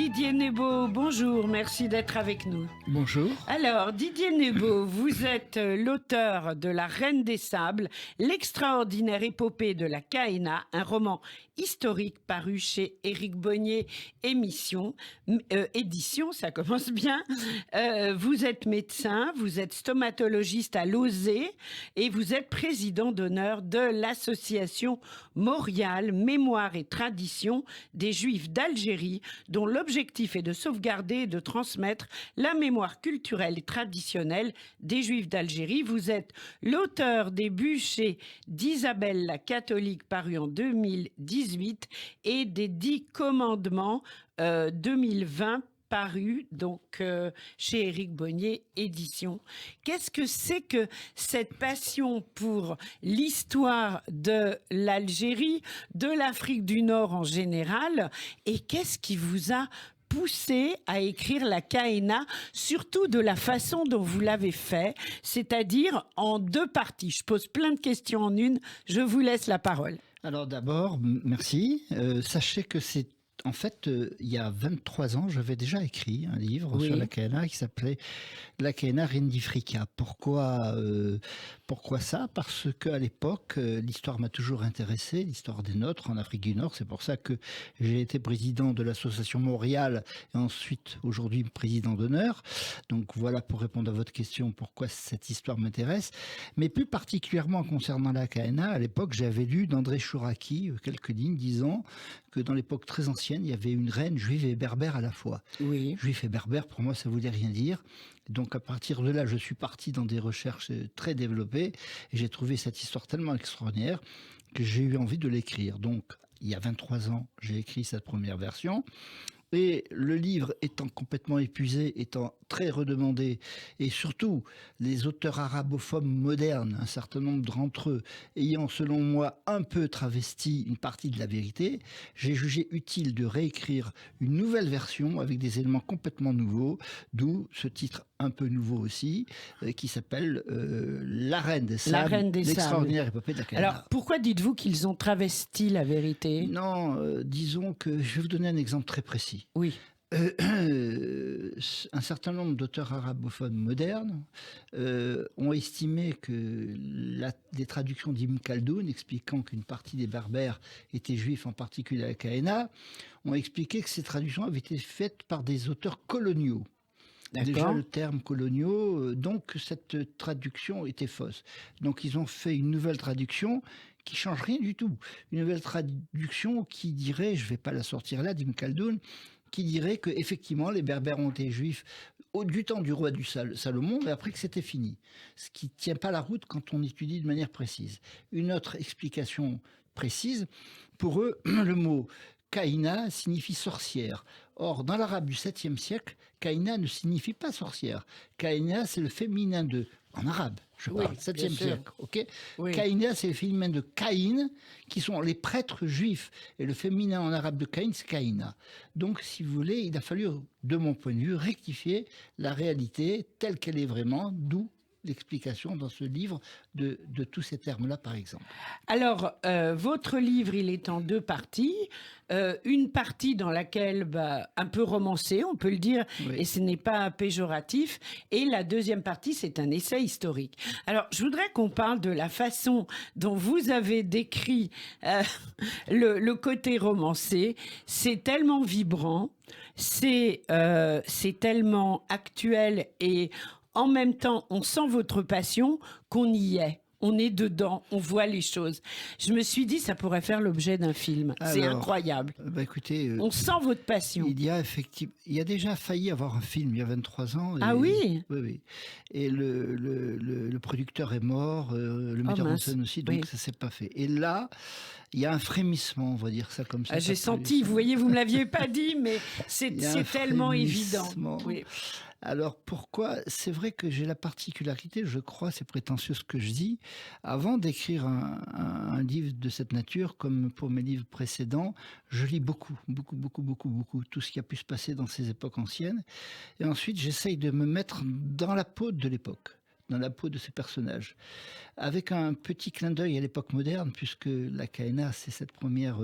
Didier Nebo, bonjour, merci d'être avec nous. Bonjour. Alors, Didier Nebo, vous êtes l'auteur de La Reine des Sables, l'extraordinaire épopée de la Caïna, un roman historique paru chez Éric Bonnier édition, ça commence bien. Vous êtes médecin, vous êtes stomatologiste à Lausée et vous êtes président d'honneur de l'association Morial, Mémoire et Tradition des Juifs d'Algérie, dont l'objectif est de sauvegarder et de transmettre la mémoire culturelle et traditionnelle des Juifs d'Algérie. Vous êtes l'auteur des bûchers d'Isabelle la catholique paru en 2018 et des 10 commandements 2020 paru donc chez Éric Bonnier édition. Qu'est-ce que c'est que cette passion pour l'histoire de l'Algérie, de l'Afrique du Nord en général, et qu'est-ce qui vous a poussé à écrire la Caïna, surtout de la façon dont vous l'avez fait, c'est-à-dire en 2 parties? Je pose plein de questions en une, je vous laisse la parole. Alors d'abord, merci. Sachez que c'est en fait, il y a 23 ans, j'avais déjà écrit un livre sur la Caïna qui s'appelait La Caïna Rendifrica. Pourquoi ça? Parce qu'à l'époque, l'histoire m'a toujours intéressé, l'histoire des nôtres en Afrique du Nord. C'est pour ça que j'ai été président de l'association Montréal et ensuite, aujourd'hui, président d'honneur. Donc voilà pour répondre à votre question, pourquoi cette histoire m'intéresse. Mais plus particulièrement concernant la Caïna, à l'époque, j'avais lu d'André Chouraki quelques lignes disant que dans l'époque très ancienne, il y avait une reine juive et berbère à la fois. Oui. Juif et berbère, pour moi, ça ne voulait rien dire. Donc à partir de là, je suis parti dans des recherches très développées et j'ai trouvé cette histoire tellement extraordinaire que j'ai eu envie de l'écrire. Donc il y a 23 ans, j'ai écrit cette première version. Et le livre étant complètement épuisé, étant très redemandé, et surtout les auteurs arabophones modernes, un certain nombre d'entre eux, ayant selon moi un peu travesti une partie de la vérité, j'ai jugé utile de réécrire une nouvelle version avec des éléments complètement nouveaux, d'où ce titre un peu nouveau aussi, qui s'appelle La Reine des Sables, l'extraordinaire épopée de la Caïna. Alors, pourquoi dites-vous qu'ils ont travesti la vérité? Non, disons que je vais vous donner un exemple très précis. Oui. Un certain nombre d'auteurs arabophones modernes ont estimé que les traductions d'Ibn Khaldoun expliquant qu'une partie des berbères étaient juifs, en particulier à la Caïna, ont expliqué que ces traductions avaient été faites par des auteurs coloniaux. Déjà le terme coloniaux, donc cette traduction était fausse. Donc ils ont fait une nouvelle traduction qui change rien du tout. Une nouvelle traduction qui dirait, je ne vais pas la sortir là, d'Ibn Khaldoun, qui dirait que effectivement les Berbères ont été juifs du temps du roi du Salomon, mais après que c'était fini. Ce qui ne tient pas la route quand on étudie de manière précise. Une autre explication précise, pour eux, le mot Caïna signifie sorcière. Or, dans l'arabe du 7e siècle, Caïna ne signifie pas sorcière. Caïna, c'est le féminin de... En arabe, je parle, 7e siècle, ok. Caïna, c'est le féminin de Caïn, qui sont les prêtres juifs. Et le féminin en arabe de Caïn, c'est Caïna. Donc, si vous voulez, il a fallu, de mon point de vue, rectifier la réalité telle qu'elle est vraiment, d'où l'explication dans ce livre de tous ces termes-là, par exemple. Alors, votre livre, il est en 2 parties. Une partie dans laquelle, un peu romancée, on peut le dire, et ce n'est pas péjoratif. Et la deuxième partie, c'est un essai historique. Alors, je voudrais qu'on parle de la façon dont vous avez décrit le côté romancé. C'est tellement vibrant, c'est tellement actuel et en même temps, on sent votre passion, qu'on y est. On est dedans, on voit les choses. Je me suis dit, ça pourrait faire l'objet d'un film. C'est incroyable. Écoutez, on sent votre passion. Il y a déjà failli avoir un film il y a 23 ans. Ah oui? Oui. Et le producteur est mort, le metteur en scène aussi, donc ça s'est pas fait. Et là, il y a un frémissement, on va dire ça comme ça. J'ai senti, vous voyez, vous me l'aviez pas dit, mais c'est tellement évident. Oui. Alors pourquoi? C'est vrai que j'ai la particularité, je crois, c'est prétentieux ce que je dis, avant d'écrire un livre de cette nature, comme pour mes livres précédents, je lis beaucoup, tout ce qui a pu se passer dans ces époques anciennes. Et ensuite, j'essaye de me mettre dans la peau de l'époque. dans la peau de ces personnages. Avec un petit clin d'œil à l'époque moderne, puisque la Kaena, c'est cette première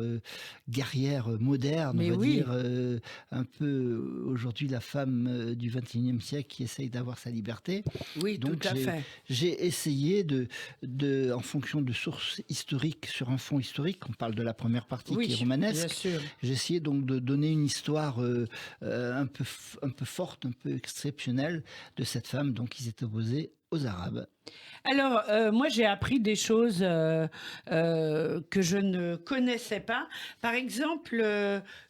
guerrière moderne, Mais on va oui. dire, un peu aujourd'hui la femme du XXIe siècle qui essaye d'avoir sa liberté. Oui, Donc tout à fait. j'ai essayé en fonction de sources historiques, sur un fond historique, on parle de la première partie Oui, qui est bien romanesque, sûr. j'ai essayé donc de donner une histoire un peu forte, un peu exceptionnelle de cette femme donc, qui s'est opposée aux Arabes. Alors, moi, j'ai appris des choses que je ne connaissais pas. Par exemple,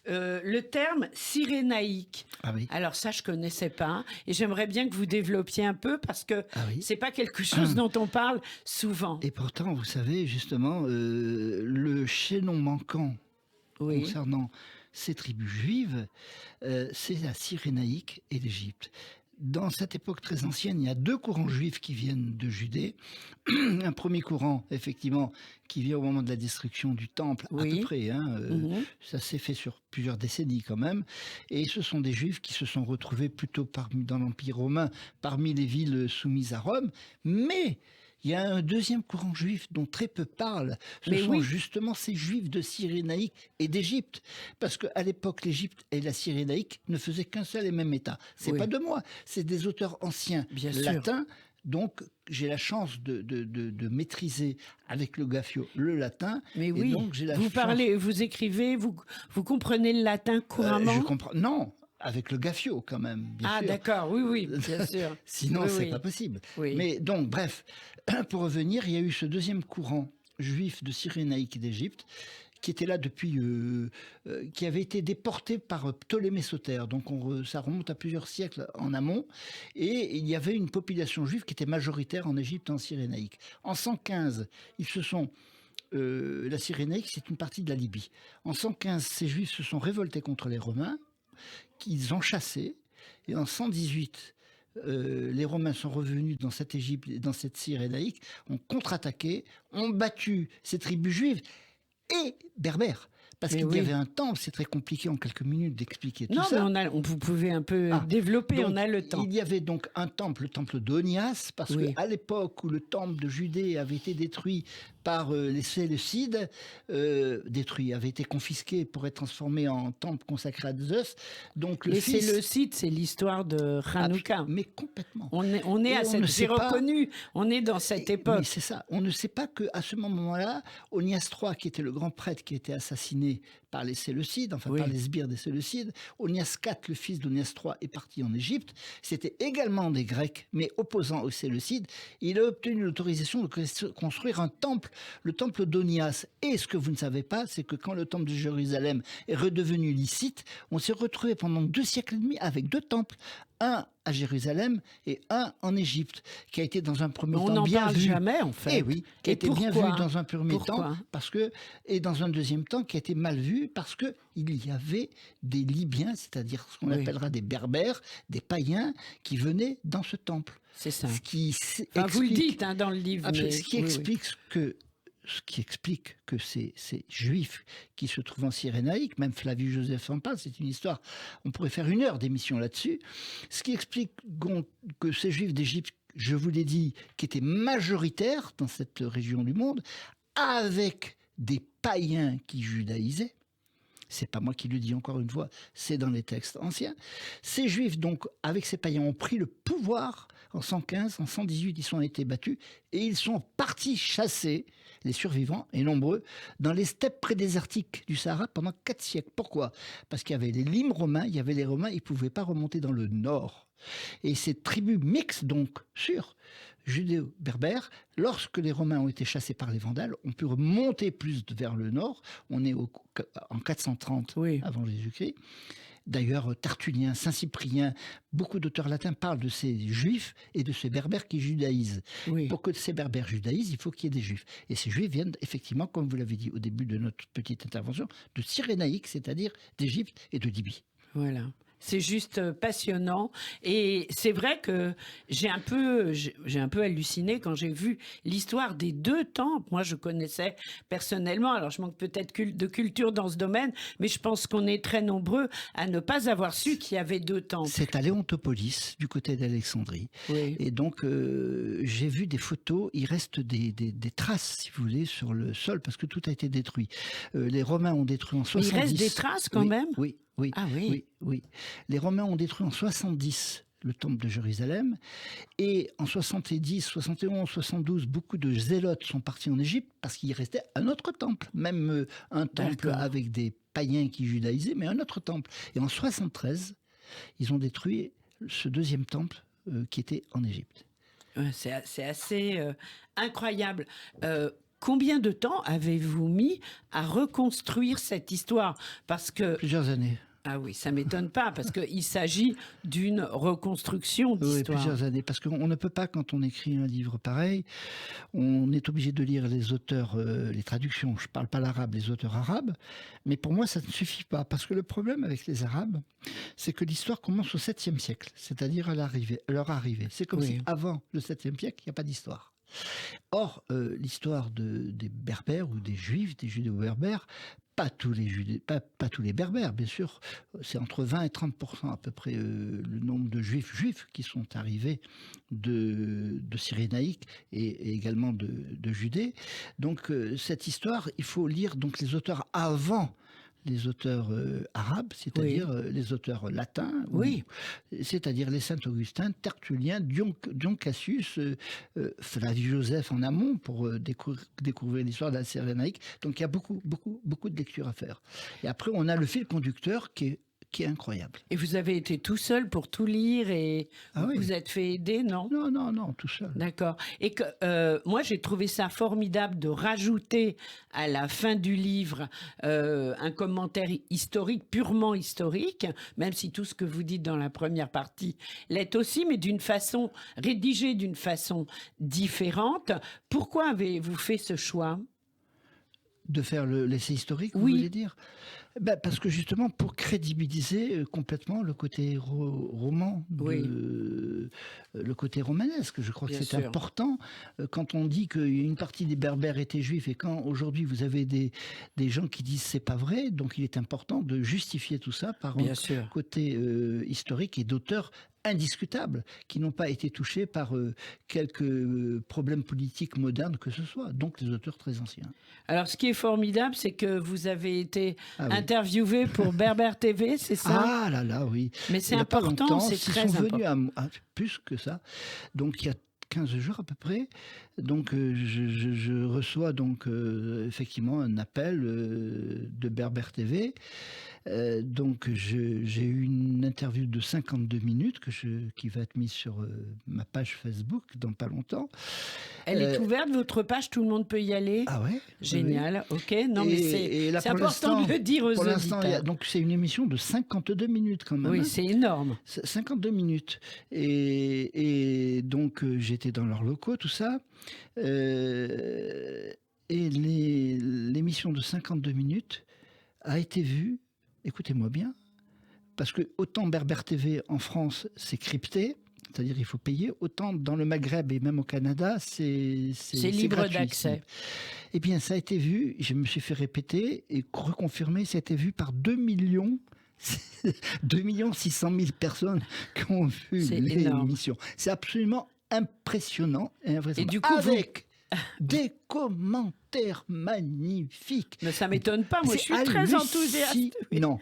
le terme cyrénaïque. Ah oui, Alors ça, je connaissais pas. Et j'aimerais bien que vous développiez un peu parce que ah oui. c'est pas quelque chose dont on parle souvent. Et pourtant, vous savez, justement, le chaînon manquant Oui, concernant ces tribus juives, c'est la Cyrénaïque et l'Égypte. Dans cette époque très ancienne, il y a deux courants juifs qui viennent de Judée. Un premier courant, effectivement, qui vient au moment de la destruction du temple, à peu oui. près. Mhm. Ça s'est fait sur plusieurs décennies quand même. Et ce sont des juifs qui se sont retrouvés plutôt dans l'Empire romain, parmi les villes soumises à Rome. Mais il y a un deuxième courant juif dont très peu parlent. Ce Mais sont oui. justement ces juifs de Cyrénaïque et d'Égypte. Parce qu'à l'époque, l'Égypte et la Cyrénaïque ne faisaient qu'un seul et même État. C'est Oui. pas de moi, c'est des auteurs anciens Bien sûr. latins. Donc, j'ai la chance de maîtriser avec le Gaffio le latin. Mais Et oui. donc, j'ai la Vous chance- parlez, vous écrivez, vous comprenez le latin couramment? je comprends. Non, avec le Gaffio quand même, bien Ah, sûr. d'accord. Oui, oui, bien sûr. Sinon, Oui, c'est oui. pas possible. Oui. Mais donc, bref, pour revenir, il y a eu ce deuxième courant juif de Cyrénaïque et d'Égypte qui était là depuis, qui avait été déporté par Ptolémée Soter. Donc ça remonte à plusieurs siècles en amont. Et il y avait une population juive qui était majoritaire en Égypte en Cyrénaïque. En 115, ils se sont la Cyrénaïque, c'est une partie de la Libye. En 115, ces Juifs se sont révoltés contre les Romains, qu'ils ont chassés. Et en 118, les Romains sont revenus dans cette Égypte, dans cette Cyrénaïque, ont contre-attaqué, ont battu ces tribus juives et berbères. Parce Mais qu'il oui. y avait un temple, c'est très compliqué en quelques minutes d'expliquer tout Non, mais ça. vous pouvez un peu Ah, développer, donc, on a le temps. il y avait donc un temple, le temple d'Onias, parce Oui. qu'à l'époque où le temple de Judée avait été détruit par les Séleucides, avait été confisqué pour être transformé en temple consacré à Zeus. Donc le Les fils, Séleucides, c'est l'histoire de Hanouka. mais complètement. On est Et à on cette, ne j'ai sait pas- reconnu, on est dans cette Mais époque. c'est ça. On ne sait pas qu'à ce moment-là, Onias III, qui était le grand prêtre qui a été assassiné par les Séleucides, enfin Oui. par les sbires des Séleucides, Onias IV, le fils d'Onias III, est parti en Égypte. C'était également des Grecs, mais opposants aux Séleucides. Il a obtenu l'autorisation de construire un temple, le temple d'Onias. Et ce que vous ne savez pas, c'est que quand le temple de Jérusalem est redevenu licite, on s'est retrouvé pendant 2 siècles et demi avec 2 temples. Un à Jérusalem et un en Égypte, qui a été dans un premier On temps n'en bien parle vu. jamais, en fait. Eh oui, qui a Et été bien pourquoi vu dans un premier temps, Pourquoi parce que, et dans un deuxième temps, qui a été mal vu, parce que il y avait des Libyens, c'est-à-dire ce qu'on Oui. appellera des Berbères, des païens, qui venaient dans ce temple. C'est ça. Ce qui Enfin, vous le explique- dites dans le livre. Absolument. Mais... Ce qui oui, oui. explique que ces Juifs qui se trouvent en Cyrénaïque, même Flavius Joseph en parle, c'est une histoire, on pourrait faire 1 heure d'émission là-dessus, ce qui explique que ces Juifs d'Égypte, je vous l'ai dit, qui étaient majoritaires dans cette région du monde, avec des païens qui judaïsaient, c'est pas moi qui le dis encore une fois, c'est dans les textes anciens. Ces Juifs, donc, avec ces païens, ont pris le pouvoir en 115, en 118, ils ont été battus et ils sont partis chasser les survivants, et nombreux, dans les steppes prédésertiques du Sahara pendant 4 siècles. Pourquoi ? Parce qu'il y avait les limes romains, il y avait les Romains, ils ne pouvaient pas remonter dans le nord. Et ces tribus mixtes, donc, sur judéo-berbères, lorsque les Romains ont été chassés par les Vandales, ont pu remonter plus vers le nord. On est en 430 Oui. avant Jésus-Christ. D'ailleurs, Tertullien, Saint-Cyprien, beaucoup d'auteurs latins parlent de ces Juifs et de ces Berbères qui judaïsent. Oui. Pour que ces Berbères judaïsent, il faut qu'il y ait des Juifs. Et ces Juifs viennent effectivement, comme vous l'avez dit au début de notre petite intervention, de Cyrénaïque, c'est-à-dire d'Égypte et de Libye. Voilà. C'est juste passionnant. Et c'est vrai que j'ai un peu halluciné quand j'ai vu l'histoire des 2 temples. Moi, je connaissais personnellement, alors je manque peut-être de culture dans ce domaine, mais je pense qu'on est très nombreux à ne pas avoir su qu'il y avait 2 temples. C'est à Léontopolis, du côté d'Alexandrie. Oui. Et donc, j'ai vu des photos. Il reste des traces, si vous voulez, sur le sol, parce que tout a été détruit. Les Romains ont détruit en Mais 70. il reste des traces quand Oui, même? Oui, oui, Ah oui. oui, oui. Les Romains ont détruit en 70 le temple de Jérusalem. Et en 70, 71, 72, beaucoup de zélotes sont partis en Égypte parce qu'il restait un autre temple. Même un temple D'accord. avec des païens qui judaïsaient, mais un autre temple. Et en 73, ils ont détruit ce deuxième temple qui était en Égypte. Ouais, c'est assez incroyable. Combien de temps avez-vous mis à reconstruire cette histoire? Parce que, Plusieurs années. ah oui, ça m'étonne pas, parce qu'il s'agit d'une reconstruction Oui, d'histoire. plusieurs années. Parce qu'on ne peut pas, quand on écrit un livre pareil, on est obligé de lire les auteurs, les traductions. Je ne parle pas l'arabe, les auteurs arabes. Mais pour moi, ça ne suffit pas. Parce que le problème avec les Arabes, c'est que l'histoire commence au 7e siècle, c'est-à-dire à leur arrivée. C'est comme Oui. si avant le 7e siècle, il n'y a pas d'histoire. Or, l'histoire des Berbères ou des Juifs, des Judéo-Berbères, pas tous les Berbères, bien sûr. C'est entre 20 et 30% à peu près le nombre de juifs qui sont arrivés de Cyrénaïque et également de Judée. Donc cette histoire, il faut lire donc les auteurs avant les auteurs arabes, c'est-à-dire les auteurs latins, Oui. c'est-à-dire les Saint-Augustin, Tertullien, Dion Cassius, Flavius Joseph en amont pour découvrir l'histoire de la Cyrénaïque. Donc il y a beaucoup de lectures à faire. Et après, on a le fil conducteur qui est incroyable. Et vous avez été tout seul pour tout lire et Ah oui. vous êtes fait aider, non? Non, tout seul. D'accord. Et que moi, j'ai trouvé ça formidable de rajouter à la fin du livre un commentaire historique, purement historique, même si tout ce que vous dites dans la première partie l'est aussi, mais d'une façon rédigée d'une façon différente. Pourquoi avez-vous fait ce choix? De faire l'essai historique, Oui. vous voulez dire? Parce que justement, pour crédibiliser complètement le côté roman, le côté romanesque. Je crois Bien que c'est sûr. important quand on dit qu'une partie des Berbères étaient juifs et quand aujourd'hui vous avez des gens qui disent c'est pas vrai. Donc il est important de justifier tout ça par Bien un sûr. côté historique et d'auteurs indiscutables, qui n'ont pas été touchés par quelques problèmes politiques modernes que ce soit, donc les auteurs très anciens. Alors, ce qui est formidable, c'est que vous avez été Ah oui. interviewé pour Berbère TV, c'est ça? Ah là là, oui. Mais c'est Il y a pas important, longtemps, c'est ils très sont important. venus à plus que ça. Donc il y a 15 jours à peu près. Donc je reçois donc effectivement un appel de Berbère TV. Donc j'ai eu une interview de 52 minutes qui va être mise sur ma page Facebook dans pas longtemps. Elle est ouverte, votre page, tout le monde peut y aller? Ah ouais? Génial, ok. Non, mais Et là, c'est pour important de le dire aux pour l'instant, auditeurs. donc c'est une émission de 52 minutes quand même. Oui, hein. c'est énorme. 52 minutes. Et donc, j'étais dans leurs locaux, tout ça. Et l'émission de 52 minutes a été vue, écoutez-moi bien, parce que autant Berbère TV en France, c'est crypté, c'est-à-dire il faut payer, autant dans le Maghreb et même au Canada, c'est libre gratuit. d'accès. Eh bien, ça a été vu, je me suis fait répéter et reconfirmer, ça a été vu par 2 millions 600 000 personnes qui ont vu C'est énorme. l'émission. C'est absolument impressionnant et invraisemblable. Et du coup, avec des commentaires magnifiques. Mais ça m'étonne pas, moi je C'est suis très enthousiaste. Non,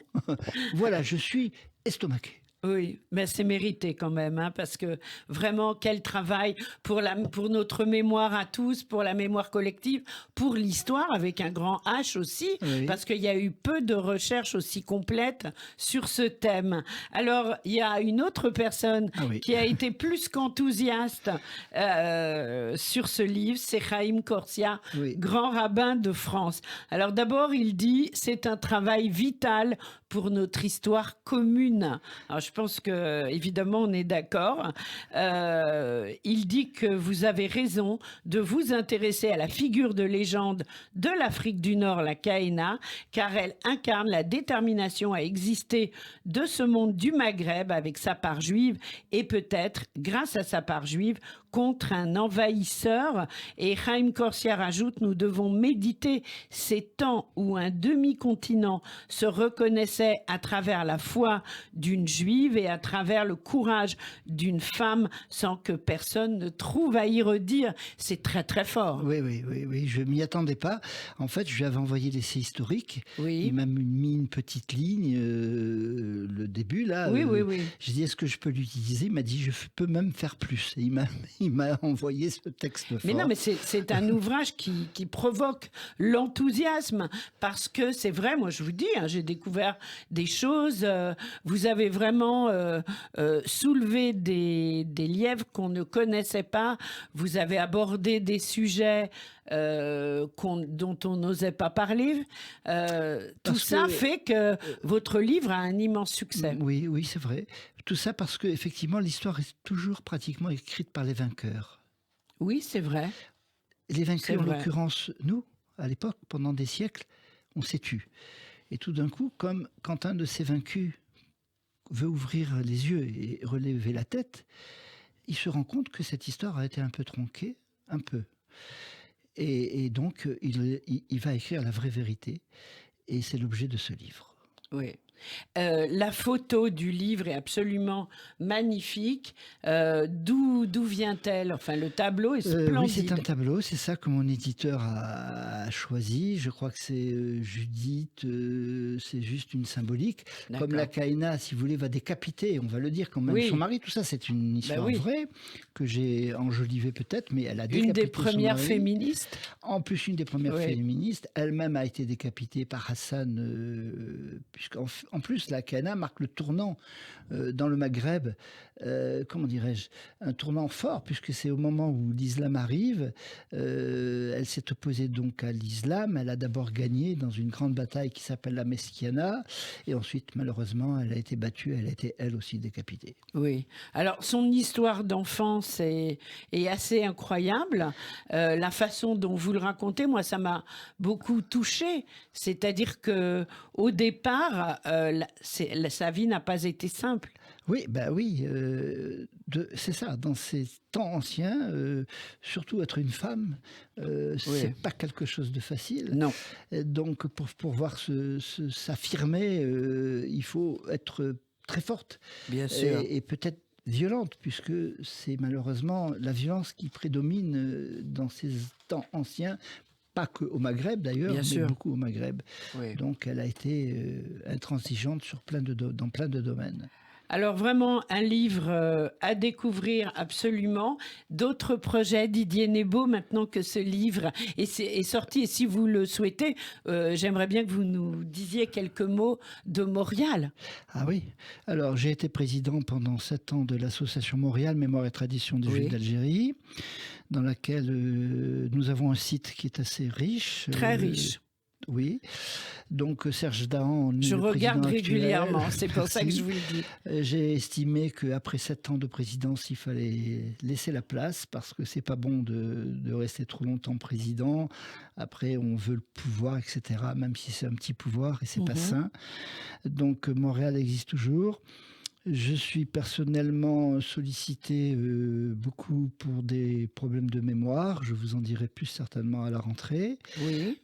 voilà, je suis estomaqué. Oui, mais c'est mérité quand même, hein, parce que vraiment, quel travail pour notre mémoire à tous, pour la mémoire collective, pour l'histoire avec un grand H aussi, Oui. parce qu'il y a eu peu de recherches aussi complètes sur ce thème. Alors, il y a une autre personne Ah oui. qui a été plus qu'enthousiaste sur ce livre, c'est Chaim Corsia, Oui. grand rabbin de France. Alors d'abord, il dit, c'est un travail vital pour notre histoire commune. Alors, je pense que, évidemment, on est d'accord. Il dit que vous avez raison de vous intéresser à la figure de légende de l'Afrique du Nord, la Kaena, car elle incarne la détermination à exister de ce monde du Maghreb avec sa part juive et peut-être, grâce à sa part juive, contre un envahisseur. Et Chaim Corsia rajoute, nous devons méditer ces temps où un demi-continent se reconnaissait à travers la foi d'une juive et à travers le courage d'une femme sans que personne ne trouve à y redire. C'est très très fort. Oui, je m'y attendais pas. En fait, je lui avais envoyé l'essai historique. Oui. Il m'a mis une petite ligne, le début là. Oui. J'ai dit, est-ce que je peux l'utiliser? Il m'a dit, je peux même faire plus. Et il m'a envoyé ce texte fort. Mais non, mais c'est un ouvrage qui provoque l'enthousiasme parce que c'est vrai, moi je vous dis, hein, j'ai découvert des choses. Vous avez vraiment soulevé des lièvres qu'on ne connaissait pas. Vous avez abordé des sujets dont on n'osait pas parler. Tout ça fait que votre livre a un immense succès. Oui, c'est vrai. Tout ça parce que effectivement, l'histoire est toujours pratiquement écrite par les vainqueurs. Oui, c'est vrai. Les vaincus, en l'occurrence, nous, à l'époque, pendant des siècles, on s'est tu. Et tout d'un coup, comme quand un de ces vaincus veut ouvrir les yeux et relever la tête, il se rend compte que cette histoire a été un peu tronquée, un peu. Et donc, il va écrire la vraie vérité. Et c'est l'objet de ce livre. Oui. La photo du livre est absolument magnifique. D'où vient-elle? Enfin, le tableau est splendide. Oui, c'est un tableau. C'est ça que mon éditeur a choisi. Je crois que c'est Judith. C'est juste une symbolique. Comme la Kaena, si vous voulez, va décapiter. On va le dire quand même son mari. Tout ça, c'est une histoire vraie que j'ai enjolivée peut-être, mais elle a décapité une des son premières mari. Féministes. En plus, une des premières féministes. Elle-même a été décapitée par Hassan, puisqu'en plus, la Kaena marque le tournant dans le Maghreb, comment dirais-je, un tournant fort, puisque c'est au moment où l'islam arrive. Elle s'est opposée donc à l'islam. Elle a d'abord gagné dans une grande bataille qui s'appelle la Mesquiana, et ensuite, malheureusement, elle a été battue. Elle a été, elle aussi, décapitée. Oui. Alors, son histoire d'enfance est assez incroyable. La façon dont vous le racontez, moi, ça m'a beaucoup touchée. C'est-à-dire que au départ, sa vie n'a pas été simple. Oui, c'est ça. Dans ces temps anciens, surtout être une femme, c'est pas quelque chose de facile. Non. Donc, pour pouvoir s'affirmer, il faut être très forte. Bien sûr. Et peut-être violente, puisque c'est malheureusement la violence qui prédomine dans ces temps anciens. Pas qu'au Maghreb d'ailleurs, mais beaucoup au Maghreb. Oui. Donc elle a été intransigeante dans plein de domaines. Alors vraiment un livre à découvrir absolument. D'autres projets, Didier Nebo, maintenant que ce livre est sorti, et si vous le souhaitez, j'aimerais bien que vous nous disiez quelques mots de Montréal. Ah oui, alors j'ai été président pendant 7 ans de l'association Montréal, Mémoire et Tradition des Juifs d'Algérie, dans laquelle nous avons un site qui est assez riche. Très riche. Oui, donc Serge Dahan... Je regarde régulièrement, c'est pour ça que je vous le dis. J'ai estimé qu'après 7 ans de présidence, il fallait laisser la place, parce que c'est pas bon de rester trop longtemps président. Après, on veut le pouvoir, etc., même si c'est un petit pouvoir, et c'est pas sain. Donc Montréal existe toujours. Je suis personnellement sollicité beaucoup pour des problèmes de mémoire. Je vous en dirai plus certainement à la rentrée. Oui.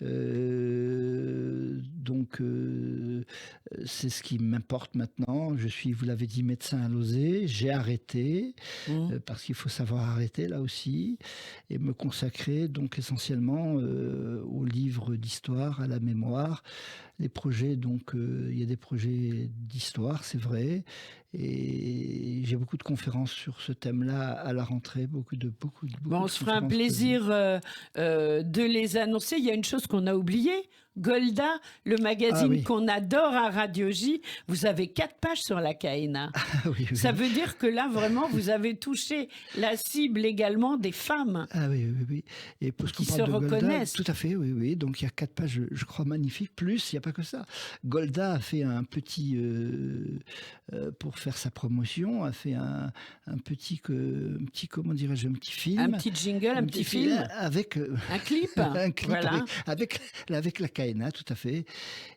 Donc, c'est ce qui m'importe maintenant. Je suis, vous l'avez dit, médecin à Lausée. J'ai arrêté, parce qu'il faut savoir arrêter là aussi, et me consacrer donc essentiellement aux livres d'histoire, à la mémoire. Les projets, donc, il y a des projets d'histoire, c'est vrai. Et j'ai beaucoup de conférences sur ce thème-là à la rentrée, beaucoup on se fera un plaisir de les annoncer. Il y a une chose qu'on a oubliée, Golda, le magazine magazine oui. qu'on adore à Radio J, vous avez 4 pages sur la Kaena. Oui, oui. Ça veut dire que là, vraiment, vous avez touché la cible également des femmes. Ah oui, oui, oui. Et parce qu'on Qui parle se de Golda, reconnaissent. tout à fait, oui, oui. Donc il y a 4 pages, je crois, magnifiques. Plus, il n'y a pas que ça. Golda a fait un petit, pour faire sa promotion, a fait un petit, comment dirais-je, un petit film. Un petit jingle, un petit film, avec un clip. un clip, Voilà. oui, avec la Kaena, tout à fait.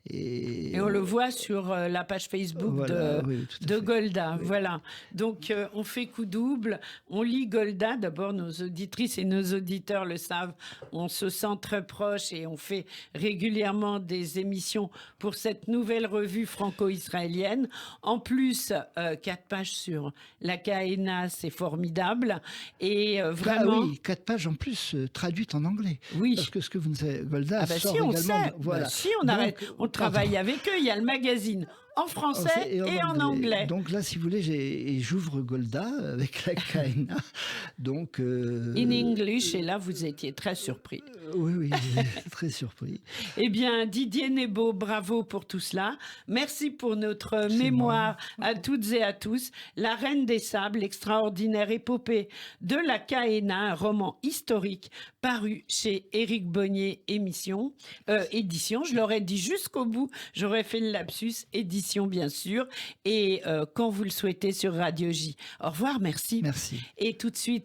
Et on le voit sur la page Facebook Voilà, oui, tout à de fait. Golda. Oui. Voilà. Donc, on fait coup double. On lit Golda. D'abord, nos auditrices et nos auditeurs le savent. On se sent très proche et on fait régulièrement des émissions pour cette nouvelle revue franco-israélienne. En plus, 4 pages sur la Kaena, c'est formidable. Et vraiment. Ah oui, 4 pages en plus, traduites en anglais. Oui. Parce que ce que vous ne savez, Golda Ah bah sort si, on également. sait. Voilà. Bah si, on arrête. On travaille avec eux. Il y a le magazine en français et en anglais. Donc là, si vous voulez, j'ouvre Golda avec la Kaena. Donc. In English, et là, vous étiez très surpris. Oui, oui, très surpris. Eh bien, Didier Nebo, bravo pour tout cela. Merci pour notre mémoire à toutes et à tous. La Reine des Sables, l'extraordinaire épopée de la Kaena, un roman historique paru chez Éric Bonnier édition. Je l'aurais dit jusqu'au bout, j'aurais fait le lapsus, édition bien sûr. Et quand vous le souhaitez sur Radio J. Au revoir, merci. Merci. Et tout de suite,